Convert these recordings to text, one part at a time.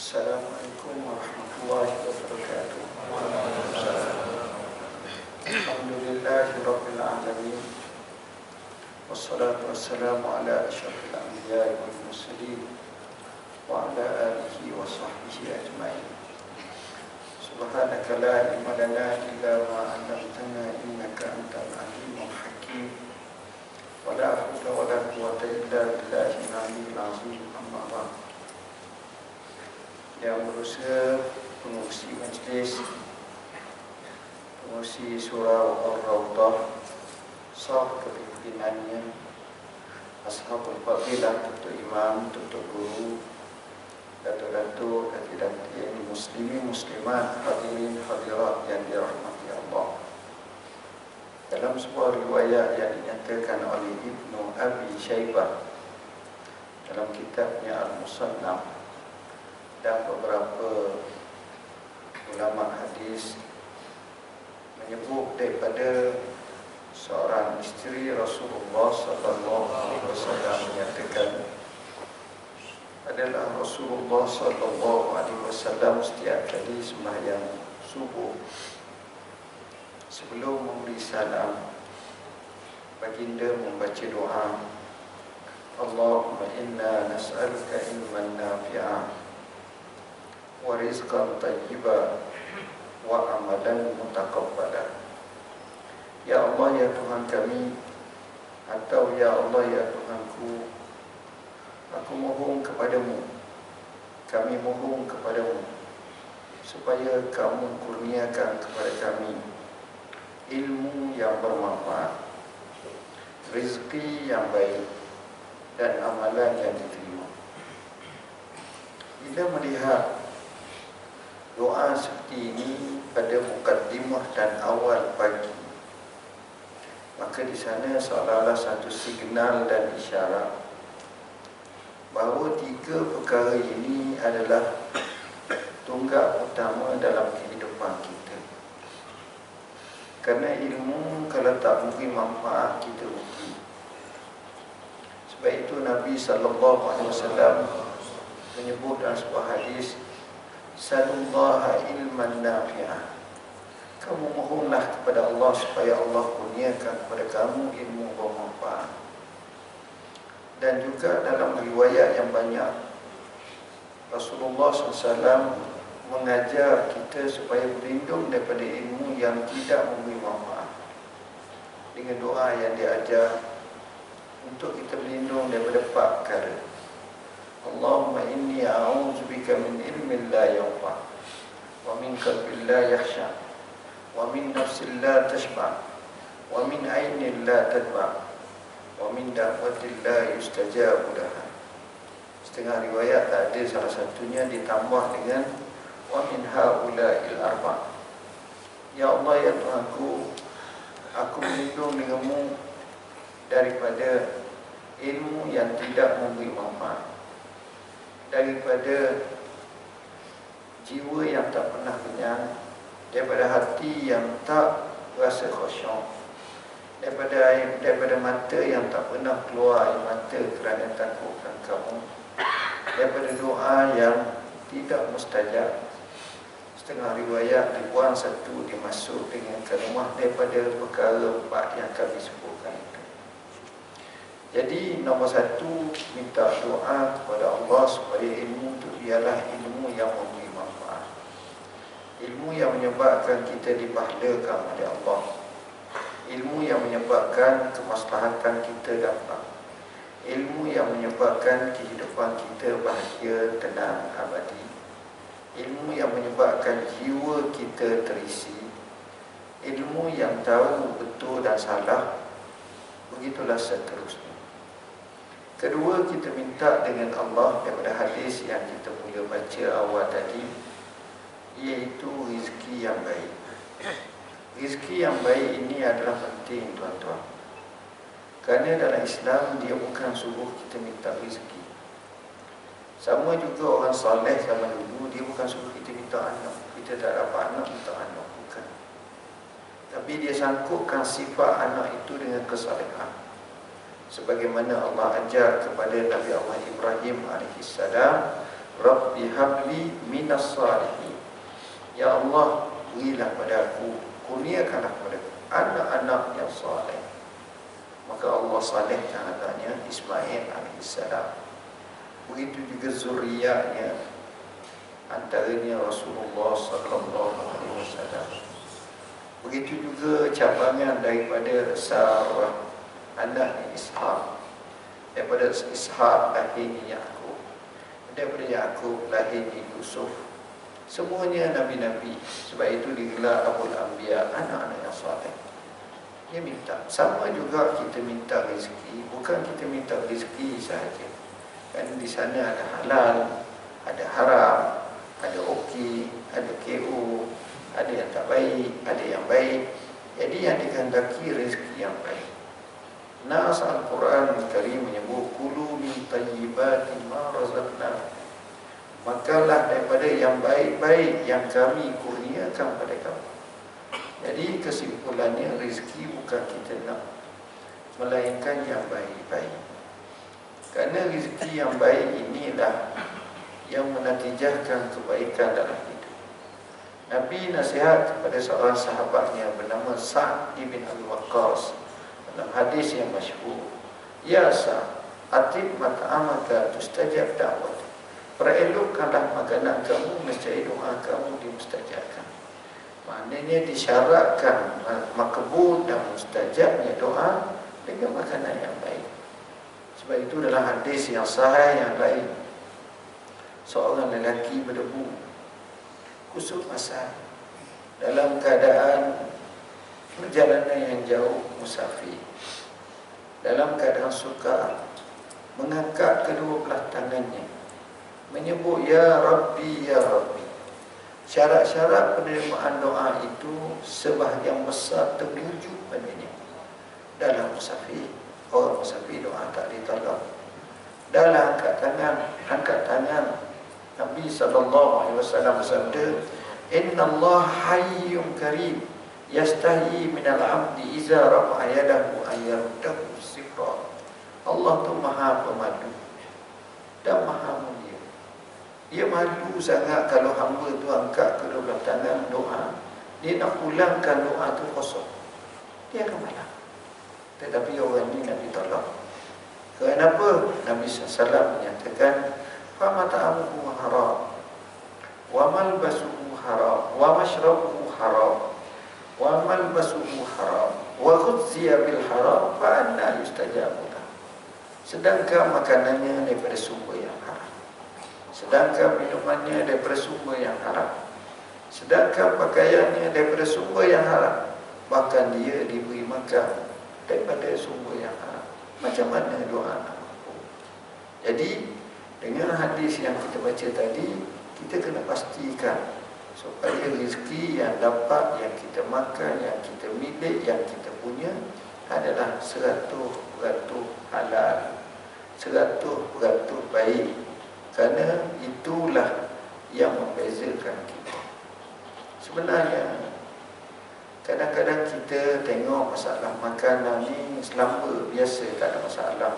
Assalamualaikum warahmatullahi wabarakatuh. Alhamdulillahi rabbil alamin. Wassalatu wassalamu ala asyrafil anbiya'i wal mursalin wa ala alihi wa sahbihi ajma'in. Subhanaka la ilma lana illa ma 'allamtana innaka antal alimul hakim. Wa la hawla wa la quwwata illa billahil aliyyil azim. Amma ba'd. Yang berusaha pengurusi majlis, pengurusi surau Ar-Rawdah, sahab kepimpinannya, ashabul fadilah, tutup imam, tutup guru, datuk-datuk, datuk-datuk muslimin, muslimat, hadirin, hadirat yang dirahmati Allah. Dalam sebuah riwayat yang dinyatakan oleh Ibnu Abi Syaibah dalam kitabnya Al-Musannaf, dan beberapa ulama hadis menyebut daripada seorang isteri Rasulullah sallallahu alaihi wasallam menyatakan adalah Rasulullah sallallahu alaihi wasallam setiap kali sembahyang subuh sebelum memberi salam, baginda membaca doa, Allahumma inna nas'aluka ilman nafi'an wa rizqan tayyiban wa amalan mutaqabbalan. Ya Allah, ya Tuhan kami, atau ya Allah, ya Tuhanku, aku mohon kepadamu, kami mohon kepadamu supaya kamu kurniakan kepada kami ilmu yang bermanfaat, rezeki yang baik, dan amalan yang diterima. Bila melihat doa seperti ini pada mukaddimah dan awal pagi, maka di sana seolah-olah satu signal dan isyarat bahawa tiga perkara ini adalah tunggak utama dalam kehidupan kita. Kerana ilmu kalau tak memberi manfaat, kita rugi. Sebab itu Nabi SAW menyebut dalam sebuah hadis, Salullaha ilman nafi'ah. Kamu mohonlah kepada Allah supaya Allah kurniakan kepada kamu ilmu bermanfaat. Dan juga dalam riwayat yang banyak, Rasulullah SAW mengajar kita supaya berlindung daripada ilmu yang tidak memberi manfaat, dengan doa yang diajar untuk kita berlindung daripada 4 perkara. Allahumma inni a'udzubika min ilmin la yanfa' wa min qalbin la yakhsha wa min nafsin la tashba' wa min ainin la tadma' wa min da'watin la yustajabu laha. Setengah riwayat tak ada salah satunya, ditambah dengan wa min haula'il arba'. Ya Allah, ya Tuhanku, aku berlindung denganmu daripada ilmu yang tidak memberi manfaat, daripada jiwa yang tak pernah kenyang, daripada hati yang tak rasa khusyuk, daripada mata yang tak pernah keluar air mata kerana takutkan kamu, daripada doa yang tidak mustajab. Setengah riwayat dibuang satu, dimasuk dengan kalimah daripada perkara 4 yang kami sebutkan itu. Jadi nombor 1, minta doa kepada Allah supaya ilmu itu ialah ilmu yang memberi manfaat, ilmu yang menyebabkan kita dipahlakan oleh Allah, ilmu yang menyebabkan kemaslahatan kita dapat, ilmu yang menyebabkan kehidupan kita bahagia, tenang, abadi, ilmu yang menyebabkan jiwa kita terisi, ilmu yang tahu betul dan salah, begitulah seterusnya. Kedua, kita minta dengan Allah daripada hadis yang kita mula baca awal tadi, iaitu rezeki yang baik. Rezeki yang baik ini adalah penting, tuan-tuan. Kerana dalam Islam, dia bukan suruh kita minta rezeki. Sama juga orang soleh zaman dulu, dia bukan suruh kita minta anak. Kita tak dapat anak, minta anak, bukan. Tapi dia sangkutkan sifat anak itu dengan kesalehan, sebagaimana Allah ajar kepada Nabi Allah Ibrahim AS, Rabbi habli minas salihin. Ya Allah, berilah pada aku, kurniakanlah pada aku anak-anak yang saleh. Maka Allah salehkan anaknya Ismail alaihissalam. Begitu juga zuriatnya, antaranya Rasulullah sallallahu alaihi wasallam. Begitu juga cabangan daripada Sarah, anaknya Ishaq. Daripada Ishaq lahirnya Yaqub. Daripada Yaqub lahirnya Yusuf. Semuanya nabi-nabi. Sebab itu digelar Abul Anbiya, anak-anak yang saleh. Dia minta. Sama juga kita minta rezeki, bukan kita minta rezeki sahaja. Kan di sana ada halal, ada haram, ada okey, ada KO, ada yang tak baik, ada yang baik. Jadi yang dikehendaki rezeki yang baik. Nas Al-Quran Al-Karim menyebut kulu min tayyibati ma razaqnakum. Makalah daripada yang baik-baik yang kami kurniakan pada kamu. Jadi kesimpulannya, rezeki bukan kita nak, melainkan yang baik-baik. Kerana rezeki yang baik inilah yang menatijahkan kebaikan dalam hidup. Nabi nasihat kepada seorang sahabatnya bernama Sa'd bin Abi Waqqas dalam hadis yang masyhur, ya Sa'd, atib mat'amaka tustajab da'wat. Perelokkanlah makanan kamu, nescaya doa kamu dimustajabkan. Maknanya disyaratkan makbul dan mustajabnya doa dengan makanan yang baik. Sebab itu dalam hadis yang sahih yang lain, seorang lelaki berdebu kusut asal dalam keadaan perjalanan yang jauh, musafir, dalam keadaan sukar, mengangkat kedua belah tangannya, menyebut ya Rabbi, ya Rabbi. Syarat-syarat penerimaan doa itu sebahagian besar terwujud padanya. Dalam musafir, orang musafir doa tak ditolak. Dalam angkat tangan, Nabi SAW bersabda, Inna Allah hayyun karim, yastahi minal abdi iza rafa'a yadahu ayyardahu sifra. Allah tu maha pemadu dan maha mulia. Dia malu sangat kalau hamba tu angkat kedua belah tangan doa, dia nak pulangkan doa tu kosong, dia akan malam. Tetapi orang ni nak ditolak. Kenapa? Nabi SAW menyatakan, fa mata'amuhu haram, wa malbasuhu haram, wa mashrabuhu haram, wa malbasuhu haram, wa khudziya bil haram, fa anna yustajabu lah. Sedangkan makanannya daripada sumber yang haram, sedangkan minumannya daripada sumber yang haram, sedangkan pakaiannya daripada sumber yang haram, bahkan dia diberi makan daripada sumber yang haram. Macam mana doa nak mampu? Jadi dengan hadis yang kita baca tadi, kita kena pastikan supaya rezeki yang dapat, yang kita makan, yang kita milik, yang kita punya adalah 100% halal, 100% baik. Kerana itulah yang membezakan kita. Sebenarnya kadang-kadang kita tengok masalah makanan ni selamba biasa, tak ada masalah.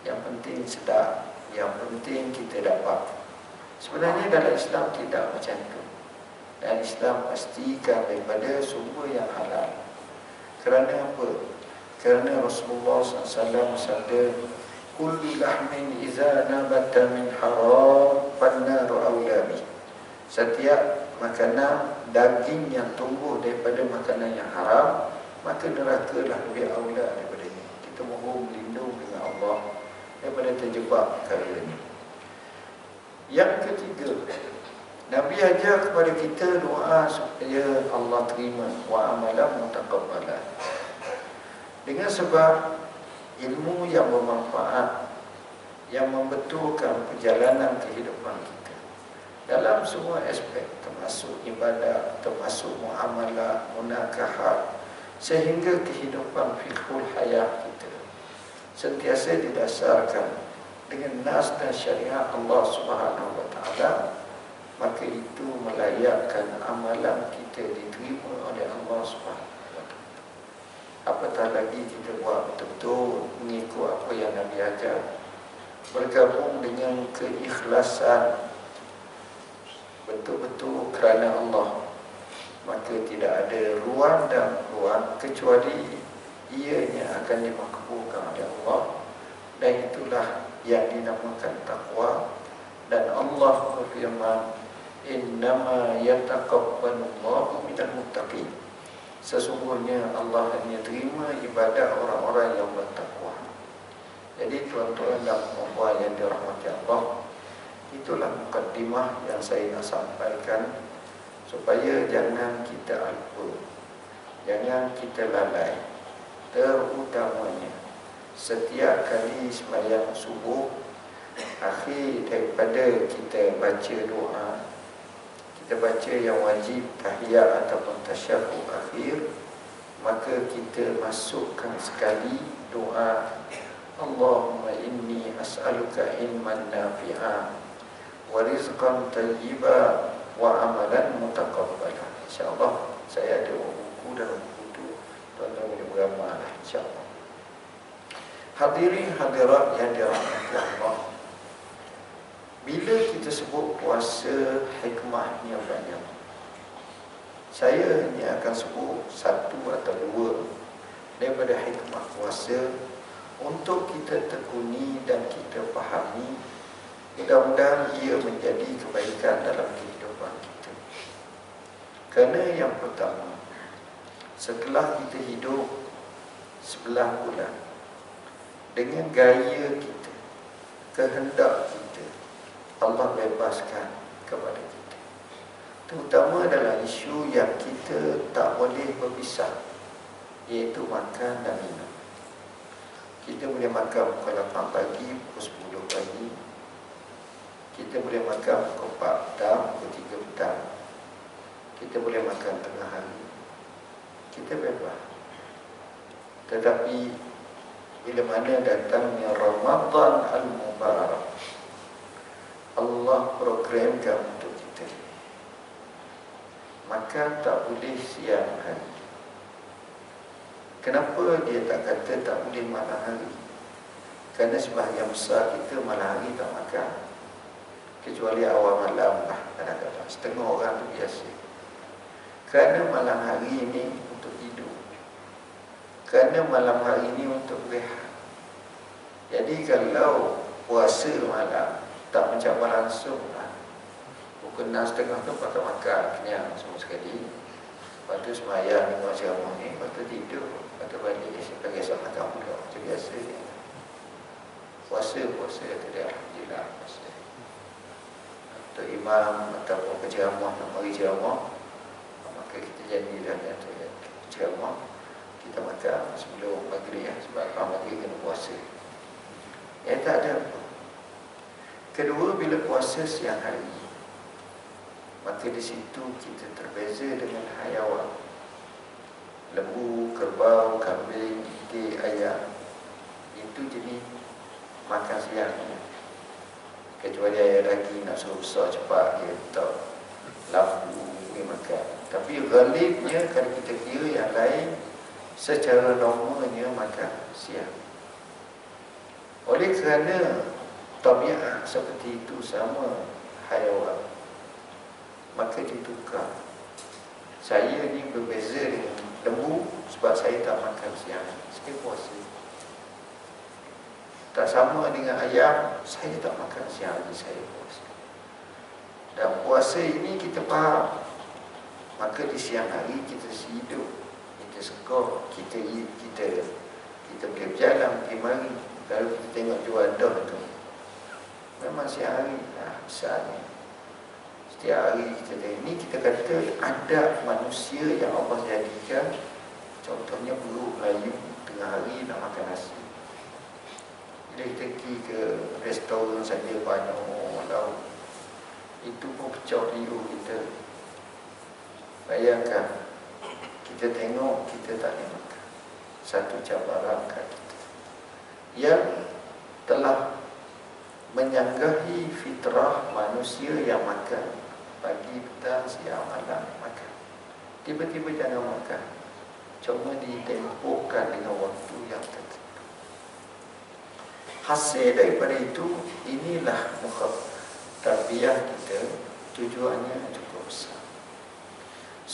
Yang penting sedap, yang penting kita dapat. Sebenarnya dalam Islam tidak macam itu. Dan Islam pastikan daripada sumber yang halal. Kerana apa? Kerana Rasulullah SAW bersabda, kullu lahmin iza nabata min haram fannaru awla bih. Setiap makanan daging yang tumbuh daripada makanan yang haram, maka neraka lah lebih awla daripadanya. Kita mohon berlindung dengan Allah daripada terjebak perkara ini. Yang ketiga, Nabi ajar kepada kita doa supaya Allah terima wa amalan mutaqabbalan. Dengan sebab ilmu yang bermanfaat, yang membetulkan perjalanan kehidupan kita dalam semua aspek, termasuk ibadah, termasuk muamalah, munakahat, sehingga kehidupan fiqhul hayat kita sentiasa didasarkan dengan nas dan syariat Allah Subhanahu wa taala, maka itu melayakkan amalan kita diterima oleh Allah Subhanahu wa taala. Apatah lagi kita buat betul-betul mengikut apa yang Nabi ajar, bergabung dengan keikhlasan ada ruang dan ruang kecuali ianya akan dimakbulkan oleh Allah, dan itulah yang dinamakan takwa. Dan Allah berfirman, innama yataqabbalullahu minal muttaqin, sesungguhnya Allah hanya terima ibadah orang-orang yang bertakwa. Jadi tuan-tuan dan puan yang dirahmati Allah, itulah mukaddimah yang saya nak sampaikan, supaya jangan kita lupa, jangan kita lalai. Terutamanya setiap kali sembahyang subuh, akhir daripada kita baca doa, kita baca yang wajib tahiyat ataupun tasyahud akhir, maka kita masukkan sekali doa, Allahumma inni as'aluka ilman nafi'a wa rizqan tayyiba wa amalan mutaqabbala. InsyaAllah saya ada buku dalam buku itu, tuan-tuan boleh beramal insyaAllah. Hadirin hadirat yang dirahmati Allah, bila kita sebut puasa, hikmahnya banyak. Saya hanya akan sebut satu atau dua daripada hikmah puasa untuk kita tekuni dan kita fahami. Mudah-mudahan ia menjadi kebaikan dalam kehidupan kita. Kerana yang pertama, setelah kita hidup 11 bulan dengan gaya kita, kehendak kita, Allah bebaskan kepada kita, terutama dalam isu yang kita tak boleh berpisah, iaitu makan dan minum. Kita boleh makan pukul 8 pagi, pukul 10 pagi. Kita boleh makan pukul 4 petang, pukul 3 petang. Kita boleh makan tengah hari. Kita bebas. Tetapi bila mana datangnya Ramadan Al-Mubarak, Allah programkan untuk kita makan tak boleh siang hari. Kenapa dia tak kata tak boleh malam hari? Kerana sebahagian besar kita malam hari tak makan, kecuali awal malam lah, kadang-kadang setengah orang tu biasa. Kerana malam hari ini untuk hidup, kerana malam hari ini untuk rehat. Jadi kalau puasa malam tak mencapai langsung lah, pukul 6.30 tu pakai makan kenyang semua sekali. Lepas tu semayang dengan ceramah ni, lepas tu tidur, lepas tu balik bagi esok makan pula. Macam biasa ni. Puasa tu dia alhamdulillah puasa. Untuk imam ataupun penceramah nak bagi ceramah, maka kita jadilah tu ceramah, kita makan sebelum maghrib ya, sebab kalau maghrib kena puasa. Ya tak ada apa. Kedua, bila puasa siang hari, maka di situ kita terbeza dengan hayawan. Lembu, kerbau, kambing, itik, ayam, itu jenis makan siang. Kecuali ayam lagi nak suruh besar cepat, dia tak lampu dia makan. Tapi ghalibnya kalau kita kira yang lain, secara normalnya makan siang. Oleh kerana tabiat seperti itu sama hayawan, maka ditukar. Saya ni berbeza dengan lembu sebab saya tak makan siang, saya puasa. Tak sama dengan ayam, saya tak makan siang, saya puasa. Dan puasa ini kita faham, maka di siang hari kita hidup, kita segar, kita boleh berjalan, pergi mari. Kalau kita tengok juadah tu, memang siang hari besarnya. Setiap hari kita tengok. Ini kita kata adab manusia yang Allah jadikan. Contohnya buruk Melayu tengah hari nak makan nasi. Bila kita pergi ke restoran saja banyak lauk, itu pun pecah liur kita. Bayangkan, kita tengok kita tak boleh makan. Satu cabaran kat kita yang telah menyanggahi fitrah manusia yang makan pagi, petang, siang, malam makan. Tiba-tiba jangan makan, cuma ditempuhkan dengan waktu yang tertentu. Hasil daripada itu, inilah tarbiyah kita, tujuannya cukup besar.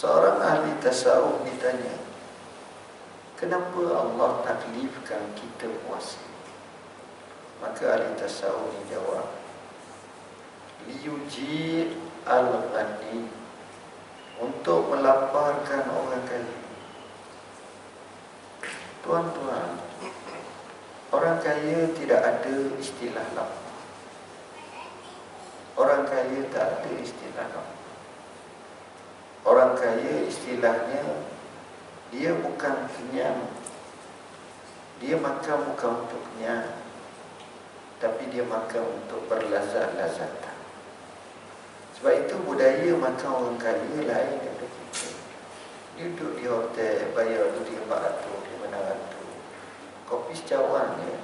Seorang ahli tasawuf ditanya, kenapa Allah taklifkan kita puasa? Maka ahli tasawuf dijawab, liyuji al-ghani, untuk melaparkan orang kaya. Tuan-tuan, orang kaya tidak ada istilah lapar. Orang kaya tak ada istilah lapar. Orang kaya istilahnya, dia bukan kenyang. Dia makan bukan untuk kenyang, tapi dia makan untuk berlazat-lazatan. Sebab itu budaya makan orang kaya lain daripada kita. Dia duduk di hotel, bayar RM400, RM500. Kopi secawan je.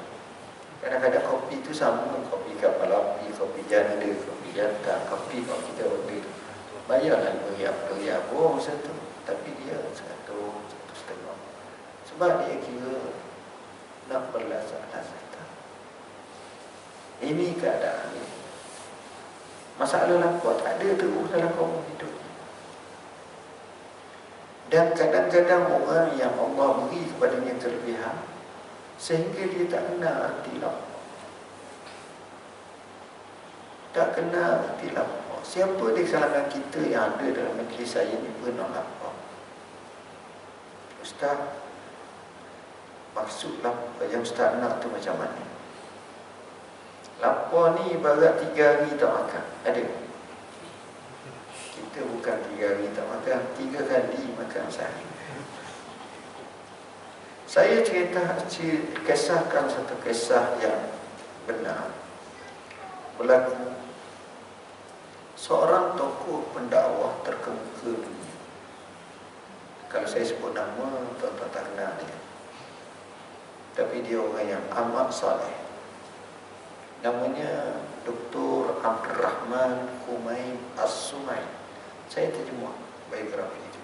Kadang-kadang kopi tu sama, kopi kapal api, kopi janda, kopi jantan, kopi kalau kita order. Bayarlah RM2, RM2 satu. Tapi dia RM1.5. Sebab dia kira nak berlazat-lazatan. Ini keadaan ni. Masalah lapar tak ada terus dalam kaum hidup. Dan kadang-kadang orang yang Allah beri kepadanya kelebihan, sehingga dia tak kenal arti lapar. Tak kenal arti lapar. Siapa di kalangan kita yang ada dalam majlis saya ni pernah lapar? Ustaz, maksud lapar yang Ustaz nak tu macam mana? Lapar ni ibarat 3 hari tak makan. Ada? Kita bukan 3 hari tak makan, 3 kali makan sehari. Saya kisahkan satu kisah yang benar. Berlaku seorang tokoh pendakwah terkemuka dunia. Kalau saya sebut nama, tuan-tuan tak kenal dia. Tapi dia orang yang amat saleh. Namanya Dr. Abdul Rahman Humaim As-Sumain. Saya terjemah biografi itu,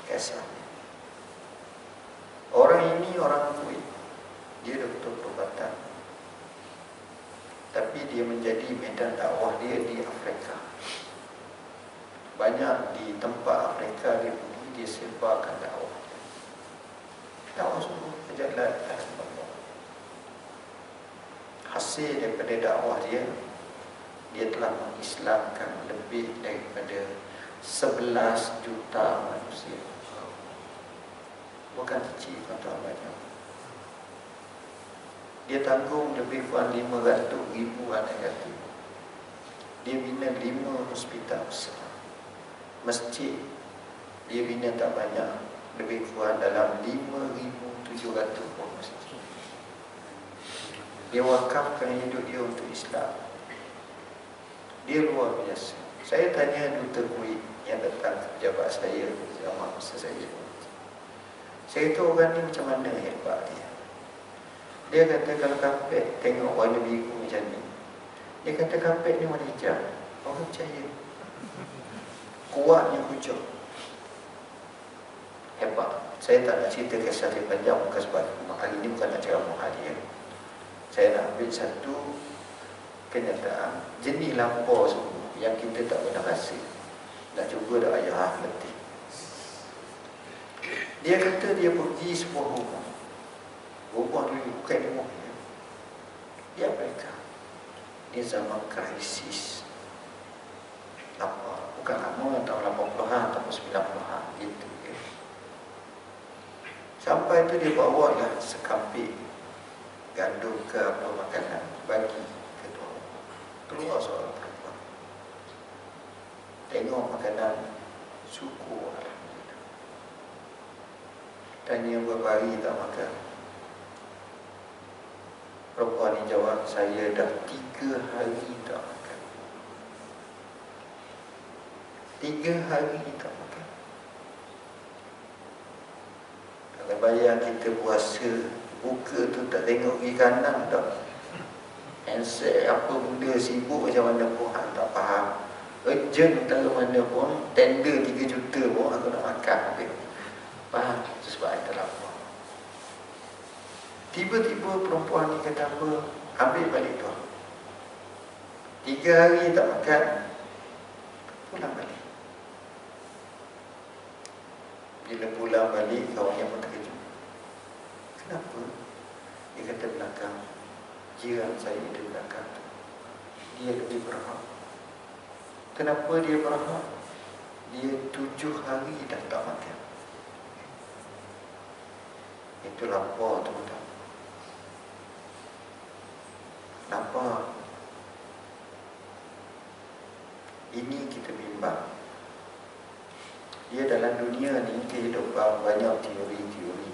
kisahnya. Orang ini orang Kuwait. Dia doktor perubatan, tapi dia menjadi medan dakwah dia di Afrika. Banyak di tempat Afrika dia pergi, dia sebarkan dakwah. Dakwah semua berjalan atas Allah. Hasil daripada dakwah dia, dia telah mengislamkan lebih daripada 11 juta manusia. Bukan kecil, tuan-tuan, banyak. Dia tanggung lebih kurang 500,000 anak yatim. Dia bina 5 hospital besar. Masjid dia bina tak banyak, lebih kurang dalam 5,700 buah masjid. Dia wakafkan hidup dia untuk Islam. Dia luar biasa. Saya tanya Duta Kuwait yang datang ke pejabat saya zaman masa saya. Saya kata orang ni macam mana hebat dia. Dia kata kalau kapet tengok warna biru macam ni, dia kata kapet ni warna hijau. Orang percaya. Kuatnya hujung. Hebat. Saya tak nak cerita kisah dia panjang, bukan sebab hari ini bukan nak ceramah hadiah. Saya nak ambil satu kenyataan. Jenis lampau semua yang kita tak pernah rasa. Nak cuba dah ayah letih. Dia kata dia pergi sebuah rumah. Rumah dulu bukan rumah dia. Dia Amerika. Dia zaman krisis. Lama. Bukan lama, tahun 80-an atau 90-an gitu ya. Sampai tu dia bawa lah sekampik gandum ke apa makanan bagi ketua rumah. Keluar seorang perempuan, tengok makanan, syukur alhamdulillah. Tanya berapa hari tak makan. Perempuan ni jawab, saya dah 3 hari tak makan. 3 hari tak makan. Kalau bayang kita puasa, buka tu tak tengok kiri kanan tak. Handset apa benda sibuk macam mana pun tak faham. Urgent entah mana pun, tender 3 juta pun aku nak makan. Faham? Itu sebab saya terlapar. Tiba-tiba perempuan ni kata apa? Ambil balik tu. 3 hari tak makan, pulang balik. Bila pulang balik, kawannya pun terkejut. Kenapa? Dia kata belakang, jiran saya di belakang tu, dia lebih berhak. Kenapa dia berhak? Dia 7 hari dah tak makan. Itu lapar tu betul. Lapar. Ini kita bimbang. Dia dalam dunia ni kehidupan banyak teori-teori.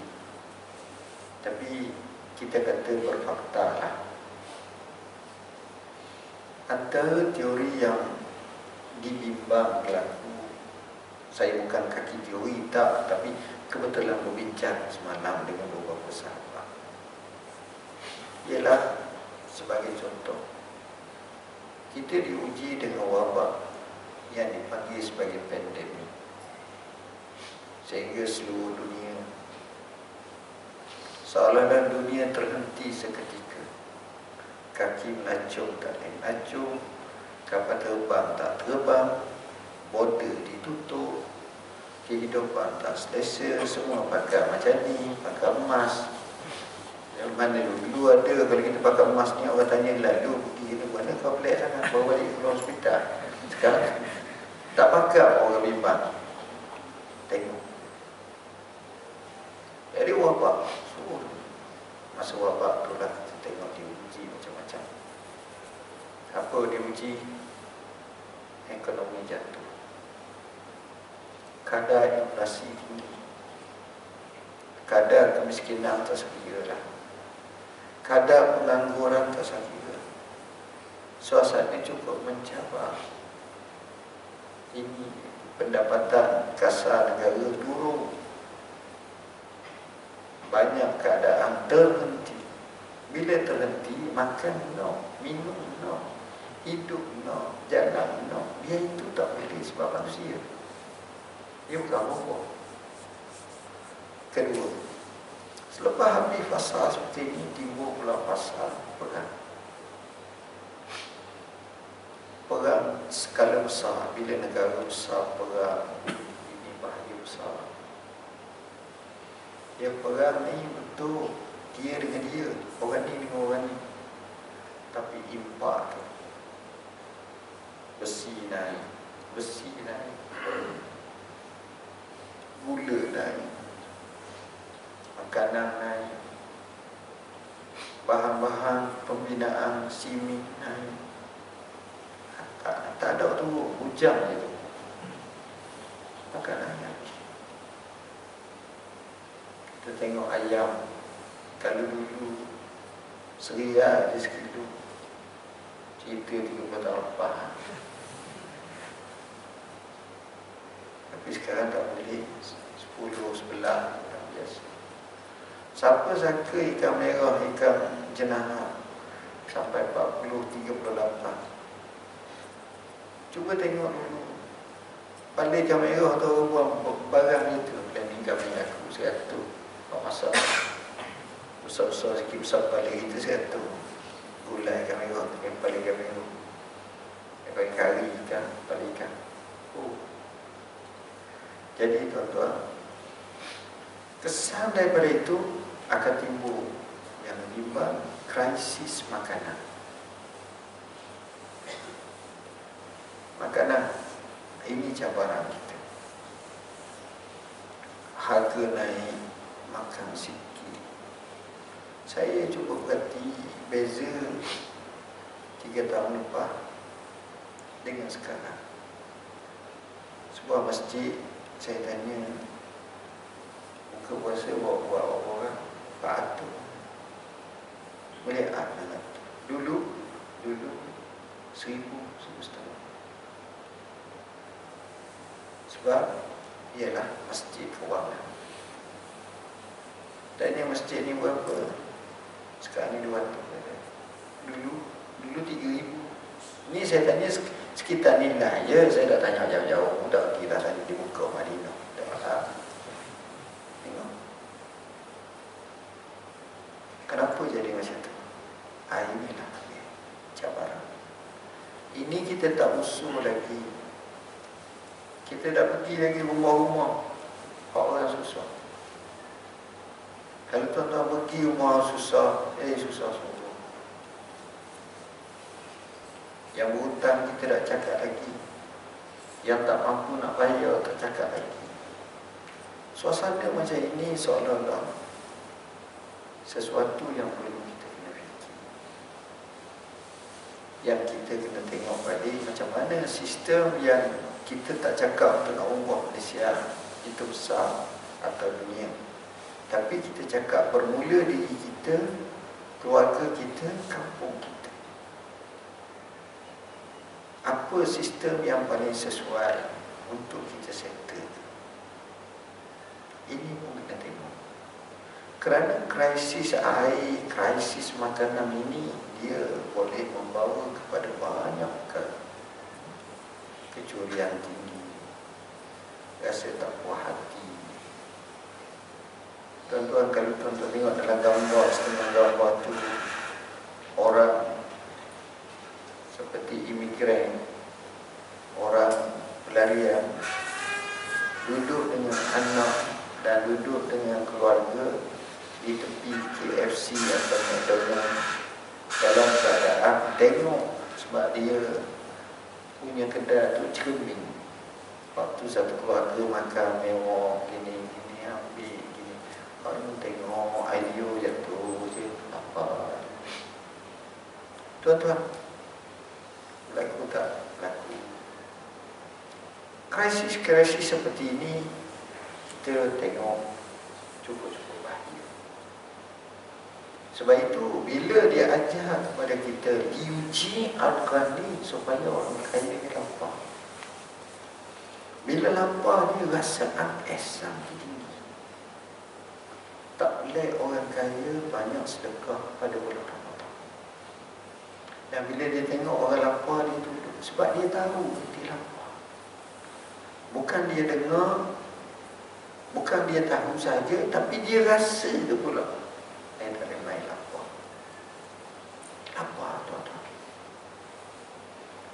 Tapi kita kata berfakta lah. Antara teori yang dibimbang berlaku, saya bukan kaki teori tak, tapi kebetulan berbincang semalam dengan beberapa sahabat, ialah sebagai contoh, kita diuji dengan wabak yang dipanggil sebagai pandemik, sehingga seluruh dunia seolah-olah dunia terhenti seketika. Kaki melacung tak boleh melacung, kapal terbang tak terbang, border ditutup, kehidupan tak selesa, semua pakai macam ni, pakai emas. Yang mana dulu ada, kalau kita pakai emas ni orang tanya, lalu pergi ke mana kau pelik sangat, bawa balik ke hospital. Sekarang tak pakai, orang bimbang. Tengok. Jadi wabak, masa wabak tu lah kita tengok diuji macam-macam. Apa diuji? Ekonomi jatuh, kadar inflasi tinggi, kadar kemiskinan tak sekira lah, kadar pengangguran tak sekira. Suasana cukup mencabar. Ini pendapatan kasar negara turun. Banyak keadaan terhenti. Bila terhenti, makan no, minum no, hidup no, jalan no. Dia itu tak boleh sebab manusia. Dia bukan robot. Kedua, selepas habis fasa seperti ini, timbul pula fasa perang. Perang skala besar. Bila negara besar perang, ini bahaya besar. Dia perang ni betul, dia dengan dia, orang ni dengan orang ni. Tapi impak tu, besi naik, gula naik, makanan naik, bahan-bahan pembinaan simi naik. Tak ada tu, hujan je tu, makanan naik. Kita tengok ayam, kalau dulu seria je sekilo, cerita 30 tahun lepas. Tapi sekarang tak boleh, 10, 11 dah biasa. Siapa sangka ikan merah, ikan jenahar sampai 40, 38. Cuba tengok dulu, pandai ikan merah tu buang barang itu, dan ikan merah aku 100. Nak masak besar-besar sikit, besar kepala kita 100. Gulai ikan merah, kepala ikan merah, pakai kari ikan, kepala ikan. Jadi tuan-tuan, kesan daripada itu akan timbul yang menimbang krisis makanan. Makanan ini cabaran kita. Harga naik, makan sikit. Saya cuba perhati beza 3 tahun lepas dengan sekarang. Sebuah masjid, saya tanya, buka puasa buat orang Pak Atuk boleh ada. Dulu 1,000, 1,500. Sebab ialah masjid kewangan. Dan yang masjid ni berapa? Sekarang ni 200. Dulu 3,000. Ni saya tanya sekitar nilai je. Saya dah tanya jauh-jauh. Dah kira tadi di muka Madinah. Dah. Tengok. Kenapa jadi macam tu? Inilah cabaran. Ini kita tak usul lagi. Kita dah pergi lagi rumah-rumah. orang susah. Kalau tuan-tuan pergi rumah susah, susah semua. Yang berhutang kita tak cakap lagi. Yang tak mampu nak bayar tak cakap lagi. Suasana macam ini seolah-olah sesuatu yang perlu kita kena fikir. Yang kita kena tengok balik macam mana sistem yang kita tak cakap untuk nak ubah Malaysia itu besar atau dunia. Tapi kita cakap bermula diri kita, keluarga kita, kampung kita. Apa sistem yang paling sesuai untuk kita settle? Ini pun kita tengok. Kerana krisis air, krisis makanan ini, dia boleh membawa kepada banyak kecurian tinggi, rasa tak puas hati. Tuan-tuan, kalau tuan-tuan tengok dalam gambar, setengah gambar tu orang seperti imigran, orang pelarian duduk dengan anak dan duduk dengan keluarga di tepi KFC atau McDonald's dalam keadaan tengok, sebab dia punya kedai tu cermin. Waktu satu keluarga makan mewah, gini ambil gini, orang tengok ayo jatuh je apa. Tuan-tuan, berlaku tak? Berlaku. Krisis-krisis seperti ini kita tengok cukup-cukup bahaya. Sebab itu bila dia ajar kepada kita diuji Al-Quran supaya orang kaya ni lapar. Bila lapar dia rasa asam tinggi. Tak boleh orang kaya banyak sedekah pada bulan Ramadan. Dan bila dia tengok orang lapar, dia duduk. Sebab dia tahu dia lapar. Bukan dia dengar, bukan dia tahu saja, tapi dia rasa dia pula. Saya tak boleh main lapar. Lapar, tuan-tuan.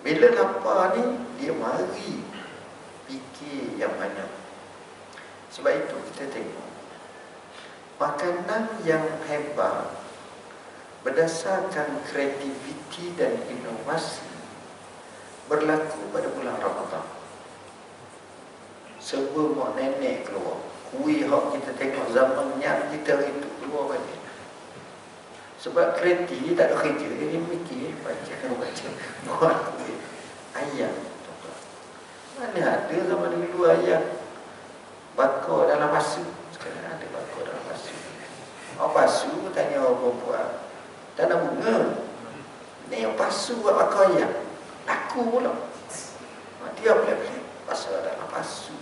Bila lapar ni, dia mari fikir yang banyak. Sebab itu kita tengok makanan yang hebat berdasarkan kreativiti dan inovasi berlaku pada bulan Ramadan. Serba mak nenek keluar. Kuih yang kita tengok zaman yang kita itu keluar balik. Sebab kreatif dia tak ada kerja, dia mikir baca buat kuih. Ayam, mana ada zaman dulu ayam bakar dalam pasu. Sekarang ada bakar dalam pasu. Pasu tanya orang perempuan, tanam bunga. Ni yang pasu buat bakar ayam. Aku pula. Dia boleh pasal dalam pasu.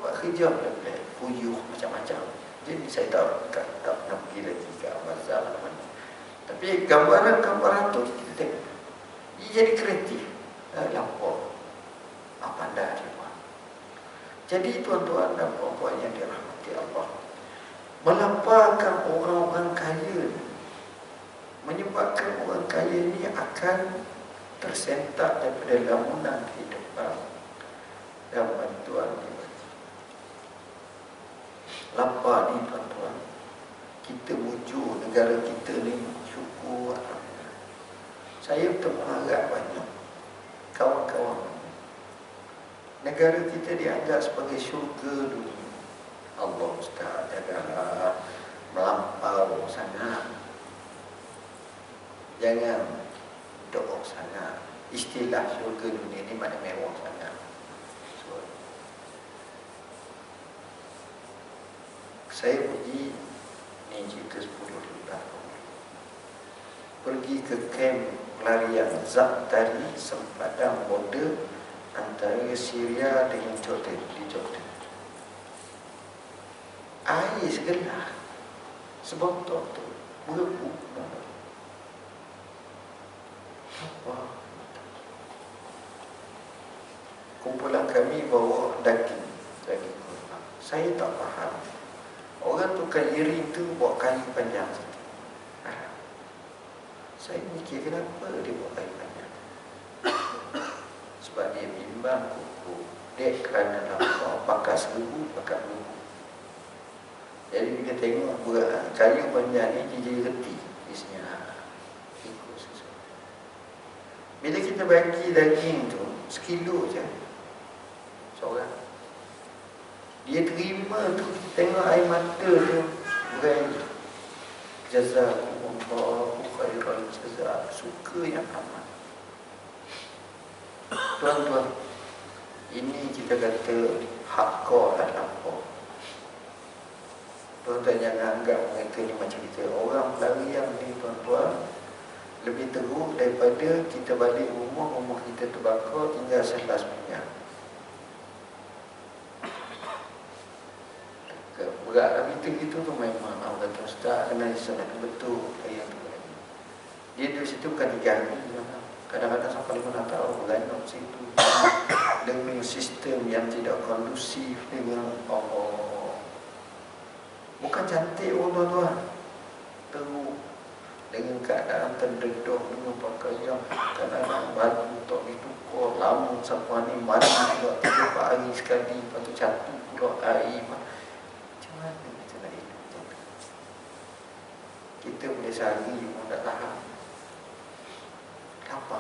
Buat kerja boleh puyuh macam-macam. Jadi saya tak pernah pergi lagi ke bazar mana. Tapi gambaran-gambaran tu kita tengok. Dia jadi kreatif. Lampau. Pandai dia buat. Jadi tuan-tuan dan puan-puan yang dirahmati Allah, melampaukan orang-orang kaya menyebabkan orang kaya ini akan tersentak daripada lamunan kehidupan dan bantuan dibagi. Lapar ni tuan-tuan, kita wujud negara kita ni syukur. Saya berharap banyak kawan-kawan, negara kita dianggap sebagai syurga dunia. Allah Ustaz, janganlah melampau sangat, jangan doa sangat. Istilah syurga dunia ni mana mewah sangat. Saya pergi, ni cerita 10 tahun, pergi ke kamp pelarian Zaatari, sempadan border antara Syria dengan Jordan, di Jordan. Air segelas sebotol tu berebut. Apa? Kumpulan kami bawa daging kurban. Saya tak faham. Orang tukar iring tu bawa kayu panjang. Saya mikir kenapa dia bawa kayu panjang. Sebab dia bimbang kuku Dek kerana lapar, pakai 1000, pakai 1000. Jadi bila tengok kayu banyak ni, dia jadi reti. Isinya ikut sesuatu. Bila kita bagi daging tu 1 kilo je seorang, dia terima tu, kita tengok air mata tu berair. Jazakumullahu khairan jazaa. Suka yang amat. Tuan-tuan, ini kita kata haqqa dan lapar. Tuan-tuan jangan anggap mereka ni macam kita. Orang pelarian ni tuan-tuan lebih teruk daripada kita balik rumah kita terbakar tinggal 11 minyak. Berat lah gitu tu memang Allah kata Ustaz kena sangat betul yang tu. Dia di situ bukan 3 hari, kadang-kadang sampai 5 tahun bergantung situ dengan sistem yang tidak kondusif dengan Allah. Bukan cantik tuan-tuan, teruk dengan keadaan terdedah dengan pakaian, kadang-kadang baju tak ditukar lama sampai ni mandi pula 3-4 hari sekali, lepas tu jatuh pula air. Macam mana kita nak hidup? Kita boleh sehari pun tak tahan. Kenapa?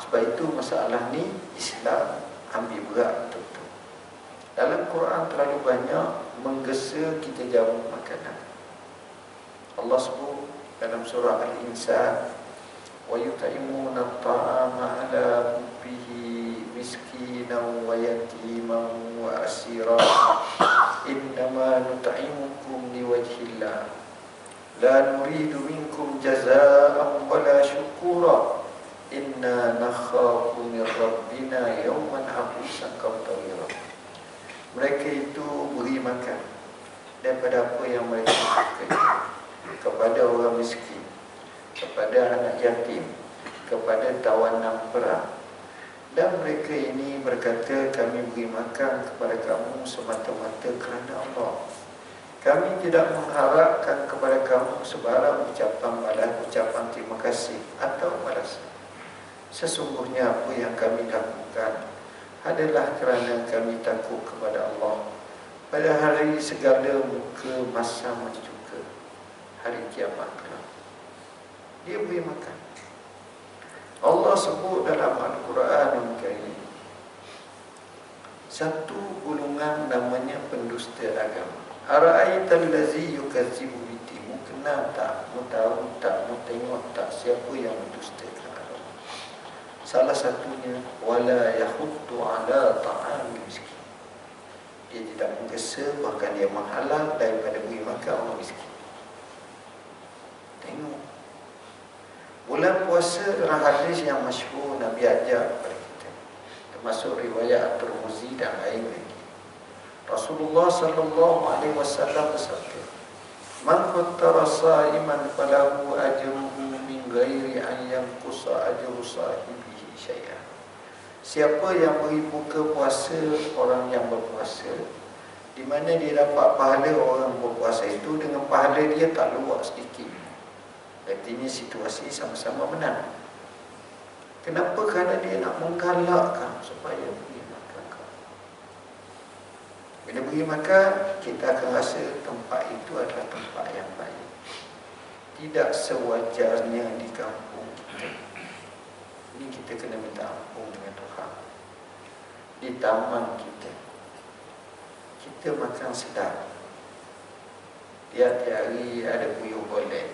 Sebab itu masalah ni Islam ambil berat betul-betul. Dalam Quran terlalu banyak menggesa kita jauh makanan. Allah sebut dalam surah Al-Insan, wa yut'imuna at-ta'ama 'ala hubbihi miskinan wa yatiman wa asira innama nut'imukum liwajhillah la nuridu minkum jazaa'an wala syukura inna nakhafu min rabbina yawman 'abusan qamtarira. Mereka itu beri makan daripada apa yang mereka sukai kepada orang miskin, kepada anak yatim, kepada tawanan perang. Dan mereka ini berkata, kami beri makan kepada kamu semata-mata kerana Allah. Kami tidak mengharapkan kepada kamu sebarang ucapan balas, ucapan terima kasih atau balasan. Sesungguhnya apa yang kami lakukan adalah kerana kami takut kepada Allah pada hari segala muka masa juga, hari kiamat kelak. Dia beri makan. Allah sebut dalam Al-Quran yang Karim, satu golongan namanya pendusta agama. Ara'aital ladzi yukadzibu bid-din. Kenal tak? Mu tahu tak? Mu tengok tak siapa yang mendustakan agama? Salah satunya wala yahuddu ala ta'amil miskin. Dia tidak menggesa, bahkan dia menghalang daripada beri makan orang miskin. Tengok. Bulan puasa dalam hadis yang masyhur Nabi ajar kepada kita, termasuk riwayat At-Tirmizi dan lain lagi. Rasulullah sallallahu alaihi wasallam bersabda, "Man fattara sha'iman falahu ajruhu min ghairi an yanqusa ajru sahibihi syai'an." Siapa yang beri buka puasa orang yang berpuasa, di mana dia dapat pahala orang berpuasa itu dengan pahala dia tak luar sedikit. Artinya situasi sama-sama menang. Kenapa? Kerana dia nak menggalakkan supaya beri makan. Bila beri makan, kita akan rasa tempat itu adalah tempat yang baik. Tidak sewajarnya di kampung kita. Ini kita kena minta ampun dengan Tuhan. Di taman kita, kita makan sedap. Tiap hari ada puyuh boleh,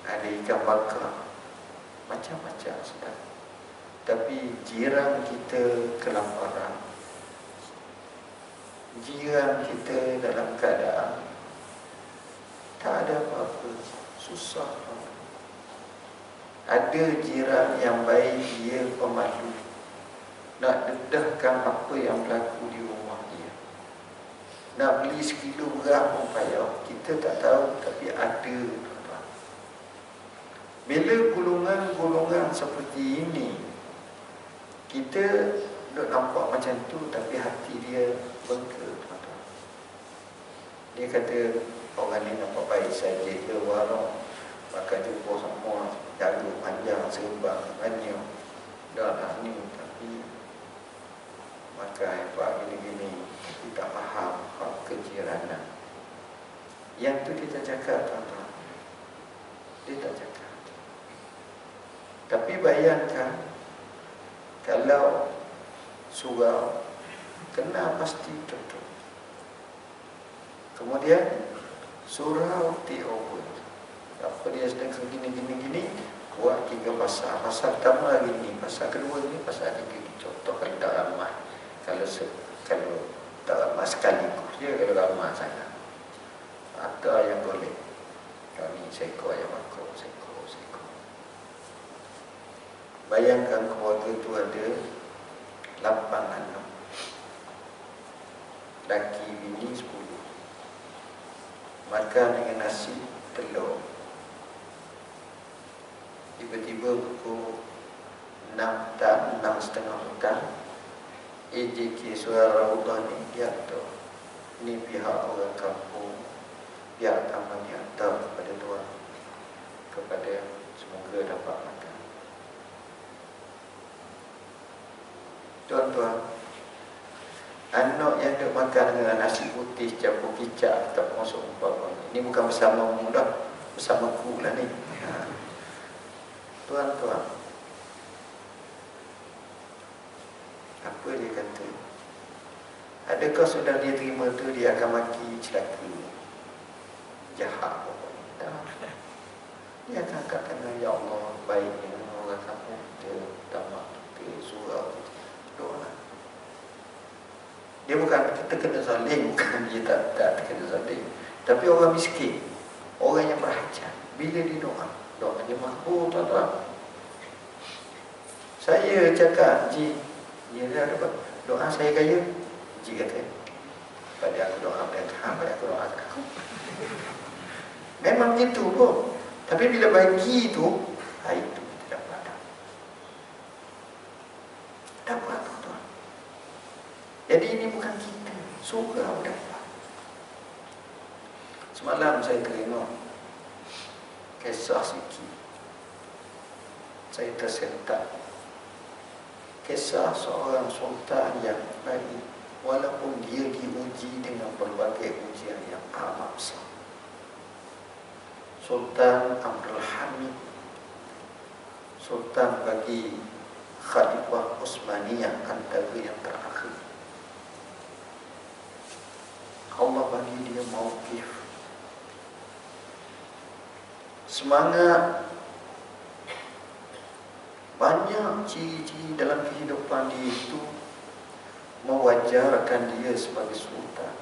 ada ikan bakar, macam-macam sedap. Tapi jiran kita kelaparan, jiran kita dalam keadaan tak ada apa-apa, susah. Ada jiran yang baik, dia pemalu, nak dedahkan apa yang berlaku di rumah dia. Nak beli 1 kilo beras pun payah. Kita tak tahu, tapi ada. Bila golongan-golongan seperti ini, kita duk nampak macam tu, tapi hati dia bengkak. Dia kata, orang ni nampak baik saja, dia warung makan jumpa semua, jaga panjang, serban, banyak. Dah lah ni, tapi pakai, Pak gini-gini, tapi tak faham hak kejiranan. Yang tu kita cakap, tuan-tuan. Dia tak cakap. Tapi bayangkan kalau surau kena pasti tutup. Kemudian surau over. Apa dia sedang gini, buat 3 pasal. Pasal pertama lagi ni, pasal kedua ni, pasal ketiga ni. Contoh kalau tak ramah, kalau tak ramah sekaligus je, kalau ramah sangat. Ada yang boleh. Kami seko yang makro, seko. Bayangkan keluarga tu ada 8 anak. Laki bini 10. Makan dengan nasi, telur. Tiba-tiba pukul 6:30 petang, AJK Suara Raudah ni dia tahu. Ni pihak orang kampung, pihak taman yang tahu kepada tuan, kepada semoga dapat makan. Tuan-tuan, anak yang duk makan dengan nasi putih, campur kicap, tak masuk umpama. Ini bukan bersama mudah, bersama ku lah ni. Tuan-tuan, apa dia kata? Adakah sudah dia terima tu dia akan maki celaka, jahat pokoknya? Dia akan katakan, ya Allah, baiknya orang kampung kita, tamak kita, surau kita, doa. Dia bukan kita kena zalim, bukan dia tak kena zalim. Tapi orang miskin, orang yang berhajat, bila dia doa dia makbul, tuan-tuan. Saya cakap, Ji, dia ada doa saya kaya. Ji kata, pada aku doa pada Tuhan, pada aku doa aku. Memang gitu pun. Tapi bila bagi tu, itu kita dapat. Dapat, tuan-tuan. Jadi ini bukan kita, surau dapat. Semalam saya tengok kisah sikit. Saya tersentak. Kisah seorang sultan yang baik, walaupun dia diuji dengan berbagai ujian yang amat besar. Sultan Abdul Hamid, sultan bagi Khalifah Utsmaniyah antara yang terakhir. Allah bagi dia mauqif, semangat. Banyak ciri-ciri dalam kehidupan dia itu mewajarkan dia sebagai sultan.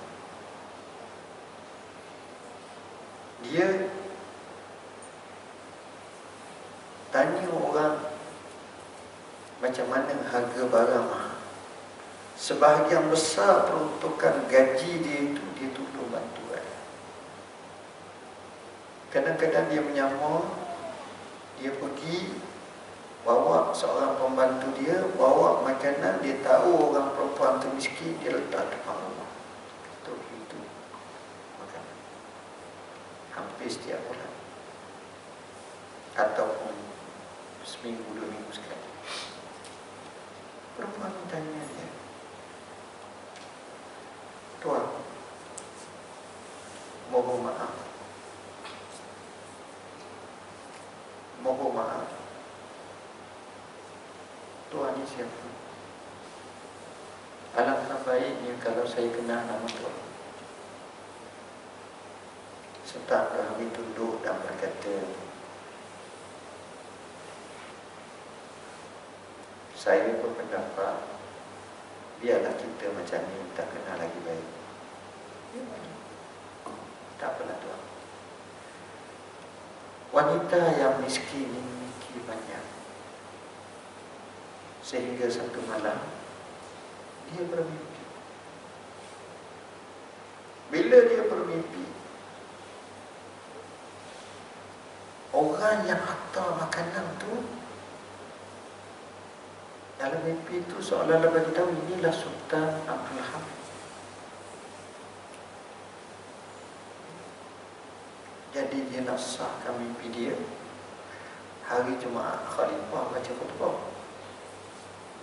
Dia tanya orang macam mana harga barang mahal. Sebahagian besar peruntukan gaji dia itu dia tolong bantu rakyat. Kadang-kadang dia menyamar, dia pergi bawa seorang pembantu dia, bawa makanan, dia tahu orang perempuan tu miskin, dia letak depan rumah. Itu makanan. Hampir setiap bulan. Ataupun seminggu, 2 minggu sekali. Perempuan tanya dia, Tuan, mohon maaf. Tuan ni siapa? Alangkah baiknya kalau saya kenal nama Tuan. Sultan Hamid tunduk dan berkata, saya berpendapat biarlah kita macam ni, tak kenal lagi baik. Tak apalah Tuan. Wanita yang miskin memiliki banyak, sehingga satu malam dia bermimpi. Bila dia bermimpi, orang yang hantar makanan tu dalam mimpi itu seolah-olah bagi tahu inilah Sultan Abdul Hamid. Jadi dia nak sahkan mimpi dia. Hari Jumaat Khalifah baca khutbah.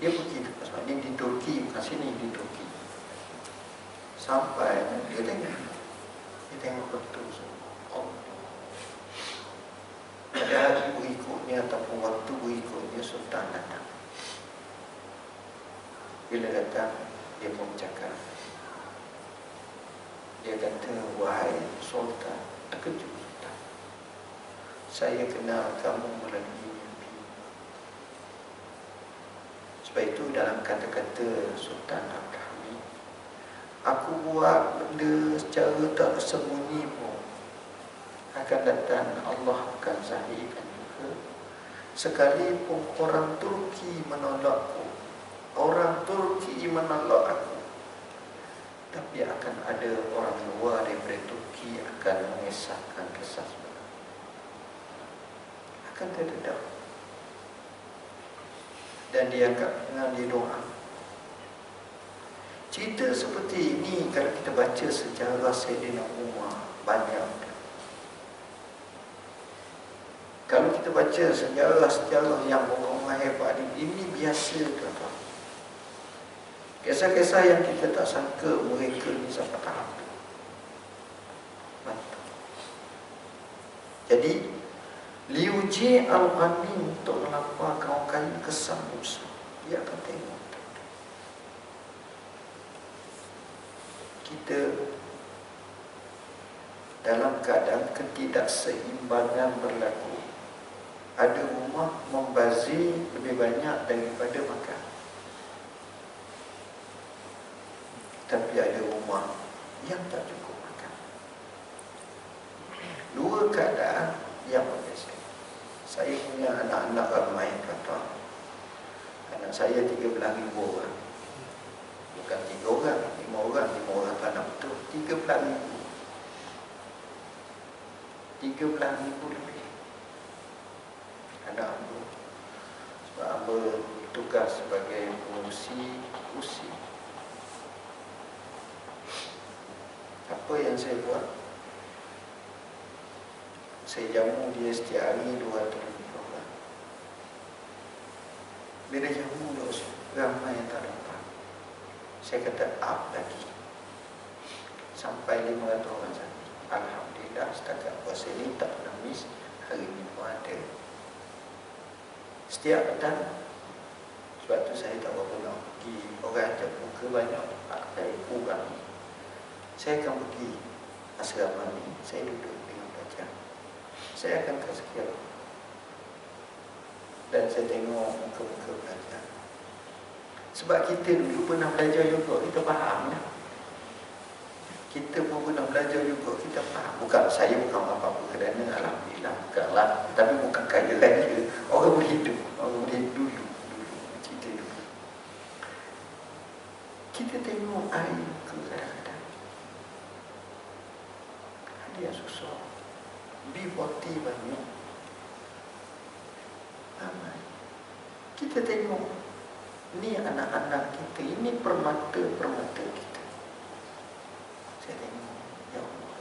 Dia pergi ke pasar. Ini di Turki, bukan sini, di Turki. Sampai dia tengok betul. Oh. Pada hari berikutnya ataupun waktu berikutnya Sultan datang. Bila datang, dia pun bercakap. Dia kata, wahai Sultan, terkejut Sultan. Saya kenal kamu melalui mimpi. Sebab itu dalam kata-kata Sultan Abdul Hamid, aku buat benda secara tak sembunyi pun. Akan datang Allah akan zahirkan juga. Sekalipun orang Turki menolakku, orang Turki menolak aku, tapi akan ada orang luar daripada Turki akan mengesahkan kisah sebenar. Akan terdedah. Dan dia akan mengambil doa. Cerita seperti ini kalau kita baca sejarah Sayyidina Umar, banyak. Kalau kita baca sejarah-sejarah yang orang hebat ini biasa, tuan-tuan. Kisah-kisah yang kita tak sangka mereka ni sampai tahap tu. Jadi Liu Jie Al-Ghani untuk melaporkan orang kaya kesan Musa. Dia akan tengok. Kita dalam keadaan ketidakseimbangan berlaku. Ada rumah membazir lebih banyak daripada makan. Tapi ada rumah yang tak cukup makan. Dua keadaan yang berbeza. Saya punya anak-anak ramai, kata. Anak saya 13,000 orang. Bukan 3 orang, 5 orang tak nak betul. 13,000. 13,000 lebih. Anak Ambo. Sebab Ambo tugas sebagai pengurusi usi. Apa yang saya buat? Saya jamu dia setiap hari 200 orang. Bila jamu ramai yang tak dapat, saya kata up lagi sampai 500 orang saja. Alhamdulillah setakat puasa ini tak pernah miss. Hari ini pun ada. Setiap petang. Sebab tu saya tak berapa nak pergi. Orang ajak muka banyak, saya kurang. Saya akan pergi asrama ni. Saya duduk dengan pelajar. Saya akan kasih kira. Dan saya tengok muka-muka pelajar. Sebab kita dulu pernah belajar juga, kita faham lah. Kita pun pernah belajar juga, kita faham. Bukan, saya bukan apa-apa kerana Alhamdulillah, bukanlah. Tapi bukan kaya lagi. Orang berhidup. Orang berhidup dulu. Cerita dulu. Kita tengok air ke kadang-kadang. Ada yang susah. B40 banyak. Ramai. Kita tengok. Ni anak-anak kita. Ini permata-permata kita. Saya tengok. Ya Allah.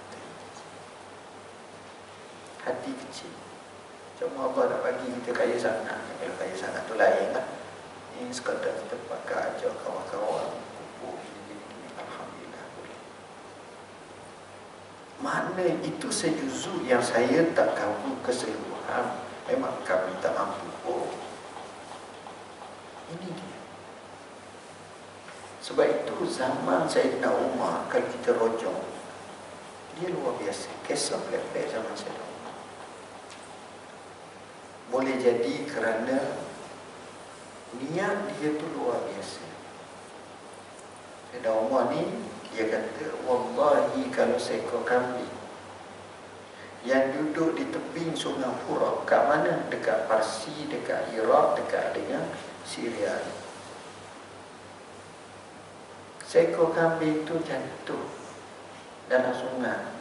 Hati kecil. Cuma Allah nak bagi kita kaya sangat. Kalau kaya sangat tu lain lah. Ini sekadar kita pakai aja kawan-kawan. Kumpul gini-gini. Alhamdulillah boleh. Mana itu sejuzu yang saya tak tahu keseluruhan. Memang kami tak mampu. Oh. Ini dia. Sebab itu zaman Sayyidina Umar, kalau kita rojong, dia luar biasa. Kisah pelik-pelik zaman Sayyidina Umar. Boleh jadi kerana niat dia tu luar biasa. Sayyidina Umar ni, dia kata, wallahi kalau seekor kambing yang duduk di tebing sungai Furat, kat mana? Dekat Parsi, dekat Iraq, dekat dengan Syria. Seekor kambing itu jatuh dalam sungai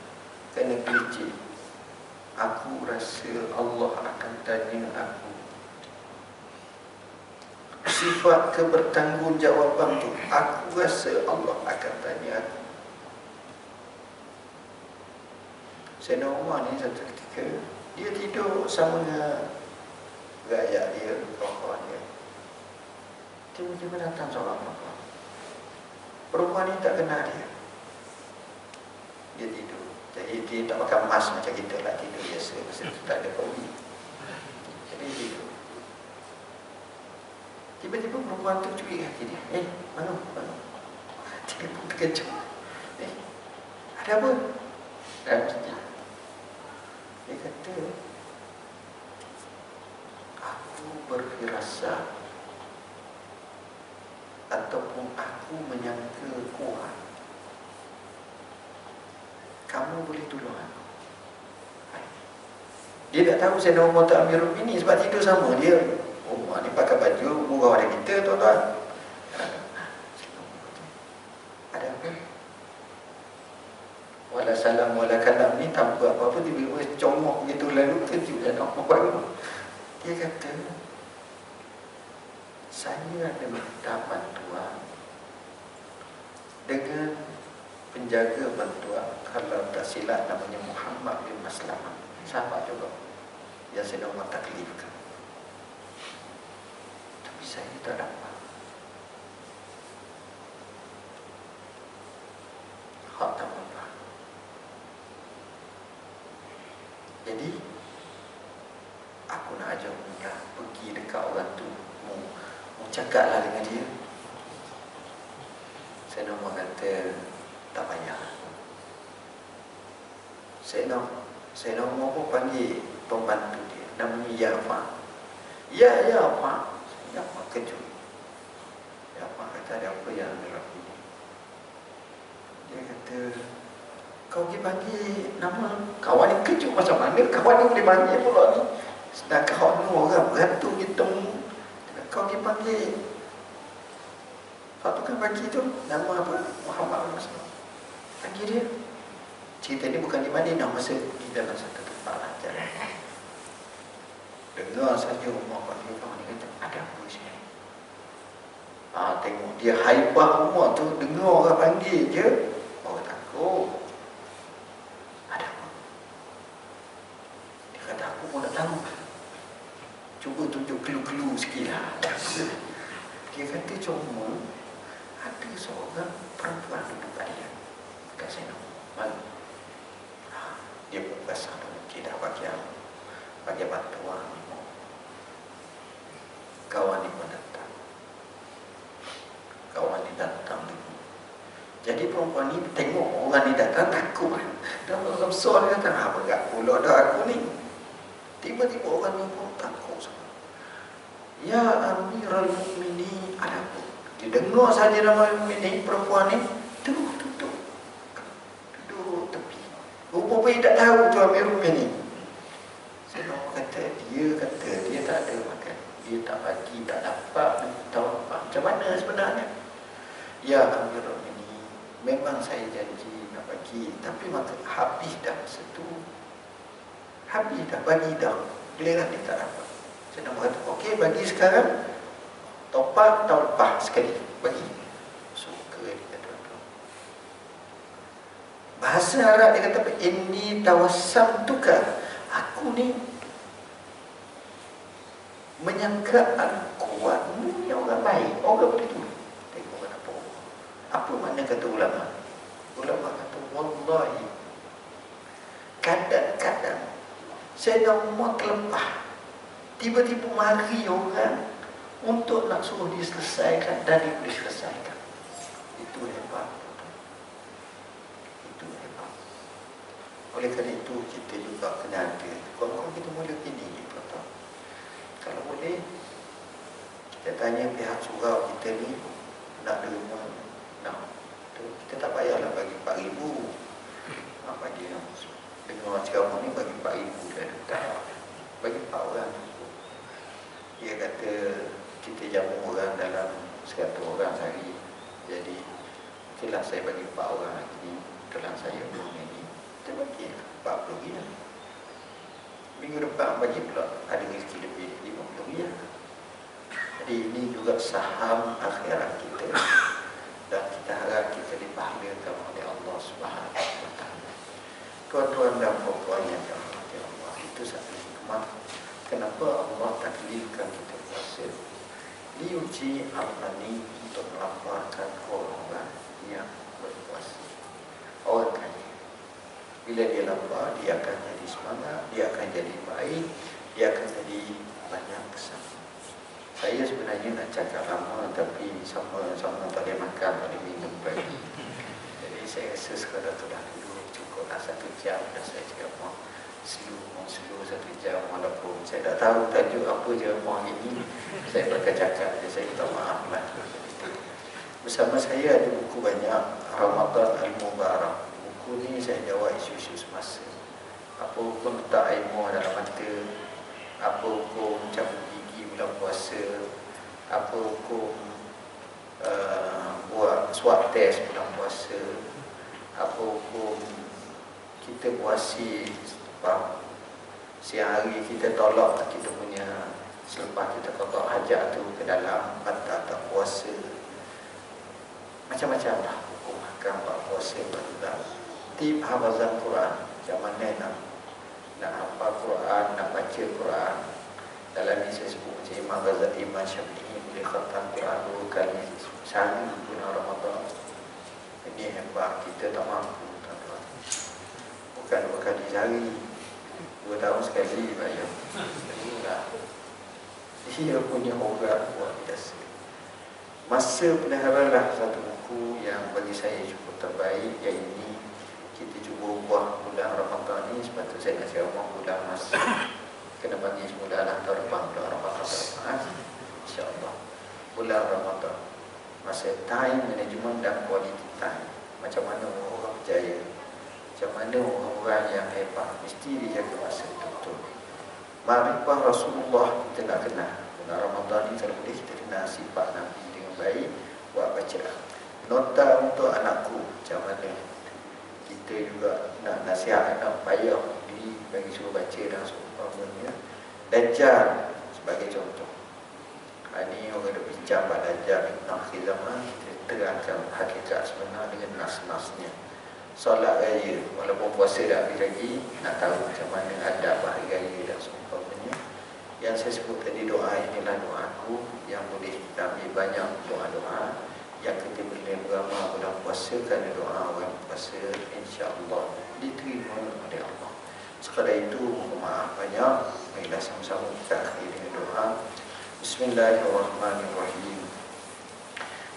kena gelincir. Aku rasa Allah akan tanya aku. Sifat kebertanggungjawaban tu, aku rasa Allah akan tanya aku. Sayyidina Umar ni satu ketika dia tidur sama dengan rakyat dia, kawan-kawan dia. Tiba-tiba datang seorang perempuan. Perempuan ini tak kenal dia. Dia tidur. Jadi dia tak pakai emas macam kita lah, tidur biasa. Masa itu tak ada COVID. Jadi tidur. Tiba-tiba perempuan tu curi kaki dia. Mana? Dia pun terkejut. Ada apa? Dalam masjid. Dia kata, aku berfirasat ataupun aku menyangka kuat kamu boleh tolong aku. Dia tak tahu saya nama Mu'tah Amirul Mu'minin sebab tidur sama dia. Oh, ni pakai baju murah pada kita, tuan-tuan. Ada apa? Wala salam wala kalam ni tanpa apa-apa, tiba-tiba comok begitu lalu kejut dan apa baru. Dia kata, saya ada minta bantuan dengan penjaga bantuan, kalau tak silap namanya Muhammad bin Maslamah, sahabat juga yang saya nak taklifkan, tapi saya tak dapat. Hak tak apa. Jadi aku nak ajak Muda pergi dekat orang tu, mau cakap lah dengan dia. Saya nak kata tak payah. Saya nak mau panggil pembantu dia, namanya Yafa. Ya Yafa. Yafa kejut. Yafa kata, ada apa yang berlaku ni? Dia kata, kau pergi panggil nama kawan yang kejut macam mana? Kawan yang boleh panggil pula ni. Sedangkan kawan ni orang beratur hitung. Kau pergi panggil. Satu kan pagi tu, nama apa? Muhammad bin Maslamah. Panggil dia. Cerita ni bukan di Madinah, masa di dalam satu tempat lah, jalan. Dengar saja rumah panggil kawan ni kata, ada apa sini? Tengok dia haibah rumah tu, dengar orang panggil je, orang takut. Ada apa? Dia kata, aku pun tak tahu. Cuba tunjuk clue-clue sikit lah. Dia kata, cuma ada seorang perempuan duduk kat dia, kat sana. Malu. Dia pun rasa mungkin dah bagi bantuan. Kawan ni pun datang. Kawan ni datang. Jadi perempuan ni tengok orang ni datang, takut. Dan orang besar dia datang, apa kat pula dah aku ni. Tiba-tiba orang ni pun takut. Ya Amirul Mu'minin, ada apa? Dia dengar saja nama Mu'minin, perempuan ni duduk tepi. Rupanya tak tahu tu Amirul Mu'minin. Saya nak kata dia tak ada makan, dia tak bagi, tak dapat, tahu apa macam mana sebenarnya. Ya Amirul Mu'minin, memang saya janji nak bagi, tapi maka habis dah masa tu. Habis dah, bagi dah. Giliran dia tak dapat. Saya nak kata, okey, bagi sekarang. Topak tahun lepas sekali. Bagi. Suka dia kata. Bahasa Arab dia kata, inni tawassam tuka. Aku ni menyangka kuatmu ni orang baik. Orang begitu. Tengok kenapa. Apa makna kata ulama? Ulama kata, wallahi, kadang-kadang saya nak mau terlepas. Tiba-tiba mari orang untuk nak suruh diselesaikan dan dia boleh selesaikan. Itu hebat. Itu hebat. Oleh kerana itu kita juga kena ada. Kalau kita mula ini, kalau boleh kita tanya pihak surau kita ni nak derma, nak kita tak payahlah bagi 4,000. Bagi dengar ceramah ni bagi 4,000 dah dekat. Bagi 4 orang. Dia kata kita jamu orang dalam 100 orang sehari. Jadi okeylah saya bagi 4 orang lagi ni, dalam saya belum ini. Kita bagi 40 riyal. Minggu depan bagi pula ada rezeki lebih 50 riyal. Jadi ini juga saham akhirat kita. Dan kita harap kita dipahlakan oleh Allah Subhanahu wa taala. Tuan-tuan dan puan-puan yang dirahmati Allah, itu satu hikmah kenapa Allah taklifkan kita puasa. diuji apa ni untuk melaporkan orang yang berpuasa. Orang kaya, bila dia lapar, dia akan jadi semangat, dia akan jadi baik, dia akan jadi banyak kesan. Saya sebenarnya nak cakap lama, tapi sama-sama tak boleh makan, tak boleh minum lagi. Jadi saya rasa sekadar tu dah dulu cukuplah 1 jam dah saya cakap mau slow 1 jam, walaupun saya tak tahu tajuk apa je mau ini. Saya bakal cakap je, saya minta maaf lah. Bersama saya ada buku banyak, Ramadan Al-Mubarak. Buku ni saya jawab isu-isu semasa. Apa hukum letak air muar dalam mata, apa hukum cabut gigi bulan puasa, apa hukum buat swab test bulan puasa, apa hukum kita puasi siang hari kita tolak kita punya, selepas kita kotak hajat tu ke dalam batal tak puasa. Macam-macam lah hukum makan buat puasa batal. Tip hafazan Quran, macam mana nak hafal Quran, nak baca Quran. Dalam ni saya sebut macam Imam Ghazali, Imam Syafi'i boleh khatam Quran 2 kali sehari bulan Ramadan. Ini hebat, kita tak mampu tuan-tuan. Bukan 2 kali sehari, 2 tahun sekali bayar. Inilah dia punya orat buat biasa. Masa Peliharalah satu buku yang bagi saya cukup terbaik, iaitu kita cuba ubah bulan Ramadan ni. Sebab tu saya nak cakap bulan masa kena bagi semula lah tahun depan, bulan Ramadan tahun depan, insyaAllah. Bulan Ramadan, masa time management dan quality time. Macam mana orang berjaya, macam mana orang-orang yang hebat, mesti dijaga masa betul-betul. Ma'rifah Rasulullah kita nak kenal. Bulan Ramadan ni kalau boleh kita kenal sifat Nabi dengan baik, buat bacaan. Nota untuk anakku, macam mana kita juga nak nasihat anak payah bagi suruh baca dan seumpamanya. Dajjal sebagai contoh. Ini orang dah bincang pada Dajjal Ibn akhir zaman, kita terangkan hakikat sebenar dengan nas-nasnya. Solat raya, walaupun puasa dah habis lagi, nak tahu macam mana adab hari raya dan seumpamanya. Yang saya sebut tadi, doa inilah doaku yang boleh kita ambil banyak doa-doa yang kita boleh beramal bulan puasa, kerana doa orang puasa insya-Allah diterima oleh Allah. Sekadar itu, mohon maaf banyak. Marilah sama-sama kita akhiri dengan doa. Bismillahirrahmanirrahim.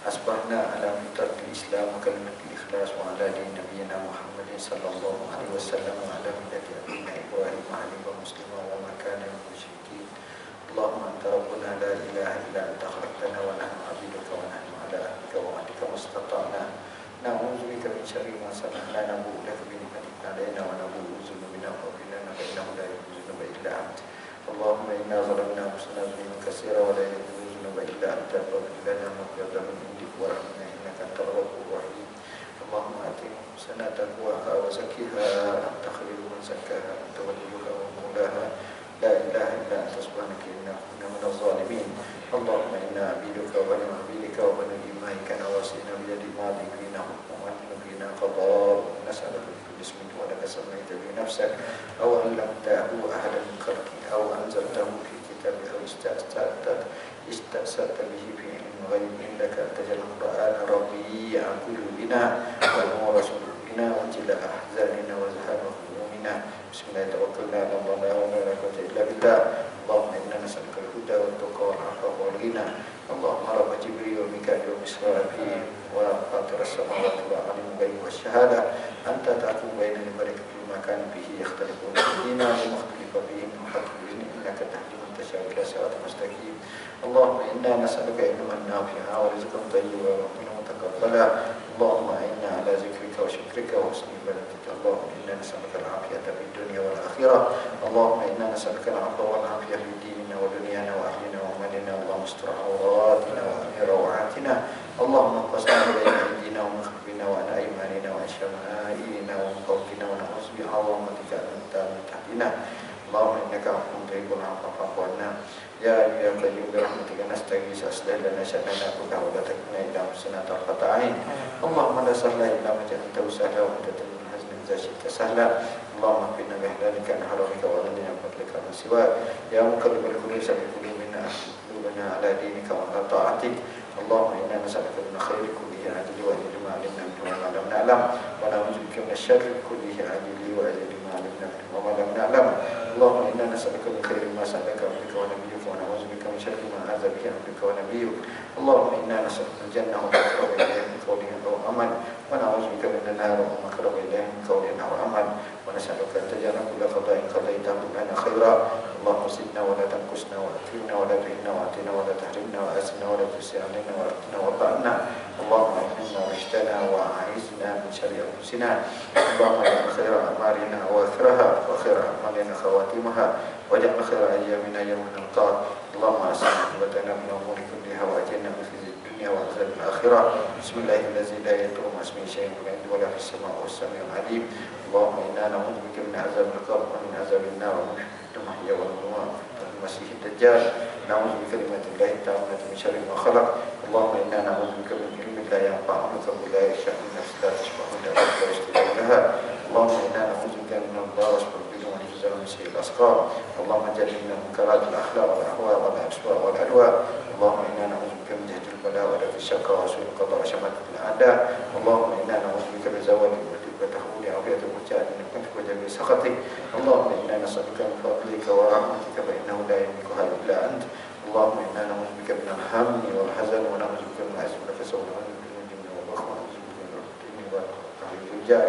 Asbahna ala fitratil Islam wa kalimatil ikhlas wa ala dini nabiyina Muhammadin sallallahu alaihi wasallam wa ala millati abina Ibrahim hanifan muslima wa ma kana minal musyrikin. Allahumma anta rabbuna la ilaha illa anta khalaqtana wa nahnu 'abduka wa nahnu 'ala ahdika wa wa'dika mastata'na. Na'udzu bika min syarri ma sana'na, nabu'u laka bi ni'matika 'alaina wa nabu'u dzunubina faghfir lana fa innahu la yaghfiru dzunuba illa anta. Allahumma inna zalamna anfusana zulman katsira wa la yaghfiru dzunuba illa anta faghfir lana maghfiratan min indik warhamna innaka antal ghafurur rahim. Allahumma ati anfusana taqwaha wa zakkiha anta khairul man zakkaha anta waliyuha wa mawlaha. La ilaha illa anta subhanaka inna kunna minaz zalimin. Allahumma inna abiduka wa bani abidika wa bani imaika nawasina bi yadi madi bina hukman bina qadar. Nas'aluka bi kulli ismin wa laka samaita bi nafsak aw 'allamtahu ahadan min khalqika aw anzaltahu fi kitabika aw ista'sarta bihi fi ilmi ghaib innaka antal qur'an rabi'a qulubina wa nura sudurina wa jila ahzanina wa zahara humumina. Bismillahirrahmanirrahim. Allahumma la quwwata illa billah. Allahumma inna nas'aluka al-huda wa at-tuqa wa al-'afwa wal ghina. Allahumma rabb Jibril wa Mika'il wa Israfil wa fatir as-samawati wa 'alimul ghaibi wasyahada anta tahkum baina al-ibadi bima kanu bihi yakhtalifun dina wa mukhtalifa bihi min haqqi innaka tahdi man tasha'u ila siratal mustaqim. Allahumma inna nas'aluka ilman nafi'a wa rizqan thayyiban wa 'amalan mutaqabbala. Allahumma inna ala zikrika wa syukrika wa husni ibadatika. Allahumma inna nas'aluka al-'afiyata fid dunya wal akhirah. Allahumma inna nas'aluka al-'afwa wal 'afiyata fid dinina wa dunyana wa ahlina wa malina. Allahumma astur 'awratina wa amir rawatina. Allahumma qasna baina aydina wa min khalfina wa an aymanina wa an shama'ilina wa min fawqina wa na'udzu bi'azamatika an tahdina. Allahumma innaka 'afuwwun tuhibbul 'afwa fa'fu 'anna. Ya Qayyum bi rahmatika nastaghits aslih lana sha'nana wa la takilna ila anfusina tarfata 'ain. Allahumma la sahla illa ma ja'altahu sahla wa anta taj'alul hazna idza syi'ta sahla. Allahumma qina bi ihlalika an haramika wa lana bi fadlika min siwa. Ya muqallibal qulub sabbit qulubina تعيننا على دينك وعلى طاعتك. اللهم إنا نسألك من خير كله عاجل وأجل ما علمنا منه وما لم نعلم، ونعوذ بك من الشر كله عاجل وأجل ما علمنا منه وما لم نعلم. اللهم إنا نسألك من خير ما سألك عبدك ونبيك، ونعوذ بك من شر ما عاذ به عبدك ونبيك. اللهم إنا نسألك الجنة وما قرب إليها من قول أو عمل، ونعوذ بك من النار وما قرب إليها من قول أو عمل، ونسألك أن تجعل كل قضاء قضيته لنا خيرا. اللهم زدنا ولا تنقصنا، وأكرمنا ولا تهنا، وأعطنا ولا تحرمنا، وأسنا ولا تسع علينا، ورحمنا وارضعنا. اللهم ألهمنا رشدنا وأعيذنا من شر أنفسنا. اللهم اجعل خير أعمالنا أواخرها، وخير أعمالنا خواتمها، واجعل خير أيامنا يوم نلقاك. اللهم أحسن عاقبتنا من الأمور كلها، وأجرنا من خزي الدنيا وعذاب الآخرة. بسم الله الذي لا يضر مع اسمه شيء في الأرض ولا في السماء والسميع العليم. اللهم إنا نعوذ بك من عذاب القبر ومن عذاب النار ومن المحيا والممات ومن المسيح الدجال. نعوذ بكلمات الله التامة من شر ما خلق. اللهم إنا نعوذ بك من علم لا ينفع ومن لا يخشى من نفس لا تشبع دعوتك ولا اشتباه لها. اللهم إنا نعوذ بك من البرص والبدن والجزع ومن سيء الأسقام. اللهم جنبنا من منكرات الأخلاق والأهواء والأسواق والألواء. اللهم إنا نعوذ بك من جهد البلاء ودفع الشقاء وسوء القضاء وشماتة الأعداء. اللهم إنا نعوذ بك من زوال الملك وتحول عافية المجاهد من منك وجميع سخطك. اللهم إنا نسألك من فضلك ورحمتك فإنه لا يملكها إلا أنت. اللهم إنا نعوذ بك من الهم والحزن، ونعوذ بك من العجز والكسل، ونعوذ بك من الجن والبخل، ونعوذ بك من الدين والرجاء.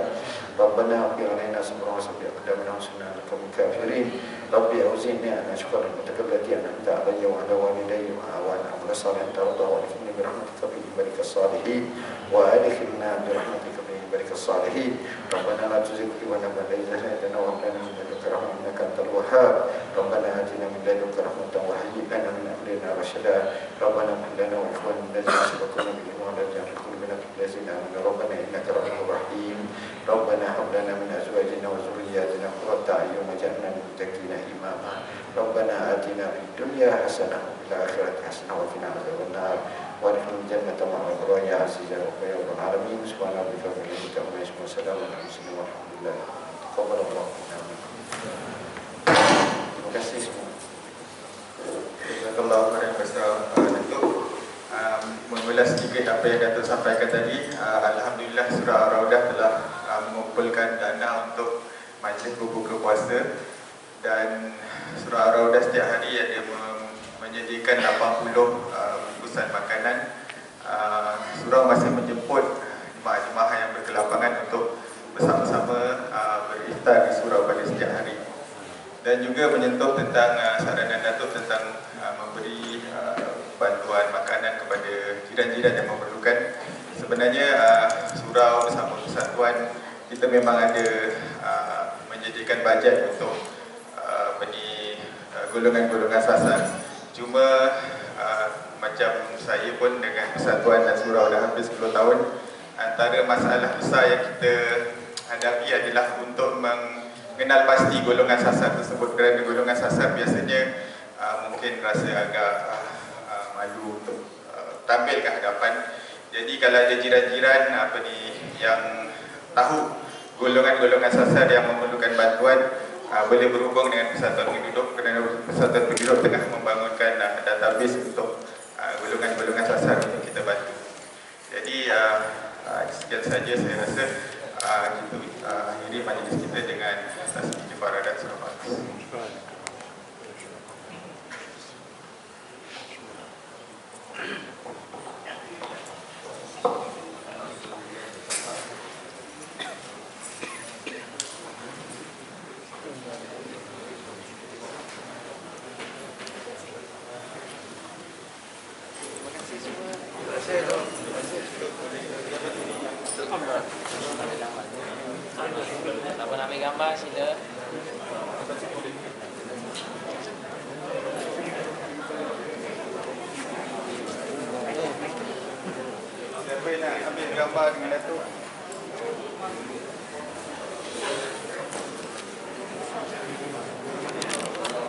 ربنا اغفر علينا صبرا وثبت أقدامنا وانصرنا على القوم الكافرين. ربي أوزعني أن أشكر نعمتك التي أنعمت علي وعلى والدي وأن أعمل صالحا ترضاه، وأدخلني برحمتك في عبادك الصالحين، وأدخلنا برحمتك في عبادك الصالحين. ربنا لا تزغ قلوبنا بعد إذ هديتنا وهب لنا من لدنك رحمة إنك أنت الوهاب. ربنا آتنا من لدنك رحمة وهيئ لنا من أمرنا رشدا. ربنا اغفر لنا وإخواننا الذين سبقونا بالإيمان ولا تجعل في قلوبنا الذين آمنوا ربنا إنك رؤوف رحيم. ربنا هب لنا من أزواجنا وذرياتنا قرة أعين واجعلنا للمتقين إماما. ربنا آتنا في الدنيا حسنة وفي الآخرة حسنة وقنا عذاب النار، وادخلنا الجنة مع الأبرار يا عزيز يا رب العالمين. سبحان ربك رب العزة عما يصفون وسلام على المرسلين والحمد لله. تقبل الله منا ومنكم. Terima kasih semua. Jazakallah khairan besar Datuk. Mengulas sedikit apa yang Datuk sampaikan tadi. Alhamdulillah Surah Ar-Raudah telah mengumpulkan dana untuk majlis berbuka puasa, dan Surah Ar-Raudah setiap hari ada menyediakan 80 bungkusan makanan. Surah masih menjemput jemaah-jemaah yang berkelapangan untuk bersama-sama beriftar di surau pada setiap hari, dan juga menyentuh tentang saranan Datuk tentang memberi bantuan makanan kepada jiran-jiran yang memerlukan. Sebenarnya surau bersama persatuan kita memang ada menyediakan bajet untuk golongan-golongan sasar. Cuma macam saya pun dengan persatuan dan surau dah hampir 10 tahun, antara masalah besar yang kita hadapi adalah untuk mengenal pasti golongan sasar tersebut, kerana golongan sasar biasanya mungkin rasa agak malu untuk tampil ke hadapan. Jadi kalau ada jiran-jiran yang tahu golongan-golongan sasar yang memerlukan bantuan, boleh berhubung dengan Persatuan Penduduk, kerana Persatuan Penduduk tengah membangunkan database untuk golongan-golongan sasar untuk kita bantu. Jadi sekian saja saya rasa. Kita akhiri majlis kita dengan tasbih Jafar dan surah Al-Fatihah. Siapa nak ambil gambar sila. Siapa nak ambil gambar dengan Datuk?